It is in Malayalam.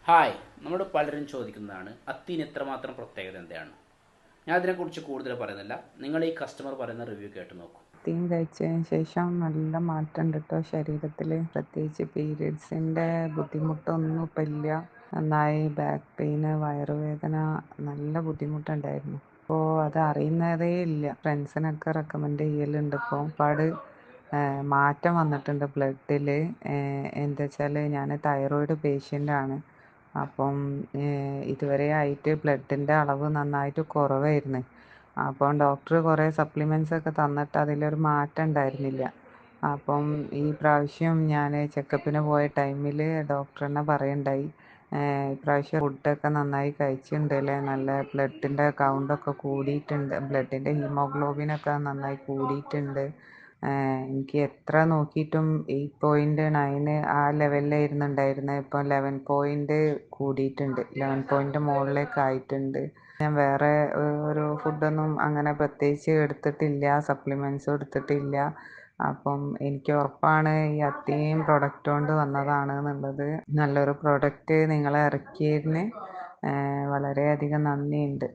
ഹായ്, നമ്മളോട് പലരും ചോദിക്കുന്നതാണ് അത്തീന് എത്രമാത്രം പ്രത്യേകത എന്താണ്. ഞാൻ അതിനെക്കുറിച്ച് കൂടുതൽ പറയുന്നില്ല, നിങ്ങൾ ഈ കസ്റ്റമർ പറയുന്ന റിവ്യൂ കേട്ട് നോക്കൂ. തീൻ കഴിച്ചതിന് ശേഷം നല്ല മാറ്റമുണ്ട് കേട്ടോ ശരീരത്തിൽ. പ്രത്യേകിച്ച് പീരിയഡ്സിൻ്റെ ബുദ്ധിമുട്ടൊന്നും ഇപ്പം ഇല്ല. നന്നായി ബാക്ക് പെയിന്, വയറുവേദന, നല്ല ബുദ്ധിമുട്ടുണ്ടായിരുന്നു. അപ്പോൾ അത് അറിയുന്നതേ ഇല്ല. ഫ്രണ്ട്സിനൊക്കെ റെക്കമെൻഡ് ചെയ്യലുണ്ട്. ഇപ്പോൾ ഒരുപാട് മാറ്റം വന്നിട്ടുണ്ട് ബ്ലഡിൽ. എന്താ വെച്ചാൽ ഞാൻ തൈറോയിഡ് പേഷ്യൻ്റാണ്. അപ്പം ഇതുവരെ ആയിട്ട് ബ്ലഡിൻ്റെ അളവ് നന്നായിട്ട് കുറവായിരുന്നു. അപ്പം ഡോക്ടർ കുറേ സപ്ലിമെൻറ്റ്സ് ഒക്കെ തന്നിട്ട് അതിലൊരു മാറ്റം ഉണ്ടായിരുന്നില്ല. അപ്പം ഈ പ്രാവശ്യം ഞാൻ ചെക്കപ്പിന് പോയ ടൈമിൽ ഡോക്ടർ തന്നെ പറയുണ്ടായി, ഇപ്രാവശ്യം ഫുഡൊക്കെ നന്നായി കഴിച്ചിട്ടുണ്ട് അല്ലേ, നല്ല ബ്ലഡിൻ്റെ കൗണ്ടൊക്കെ കൂടിയിട്ടുണ്ട്, ബ്ലഡിൻ്റെ ഹീമോഗ്ലോബിനൊക്കെ നന്നായി കൂടിയിട്ടുണ്ട്. എനിക്ക് എത്ര നോക്കിയിട്ടും 8.9 ആ ലെവലിലായിരുന്നു ഉണ്ടായിരുന്നത്. ഇപ്പം 11 കൂടിയിട്ടുണ്ട്, 11 മുകളിലേക്ക് ആയിട്ടുണ്ട്. ഞാൻ വേറെ ഒരു ഫുഡൊന്നും അങ്ങനെ പ്രത്യേകിച്ച് എടുത്തിട്ടില്ല, സപ്ലിമെൻറ്റ്സും എടുത്തിട്ടില്ല. അപ്പം എനിക്ക് ഉറപ്പാണ് ഈ അത്രയും പ്രൊഡക്റ്റ് കൊണ്ട് വന്നതാണ് എന്നുള്ളത്. നല്ലൊരു പ്രൊഡക്റ്റ് നിങ്ങൾ ഇറക്കിയതിന് വളരെയധികം നന്ദിയുണ്ട്.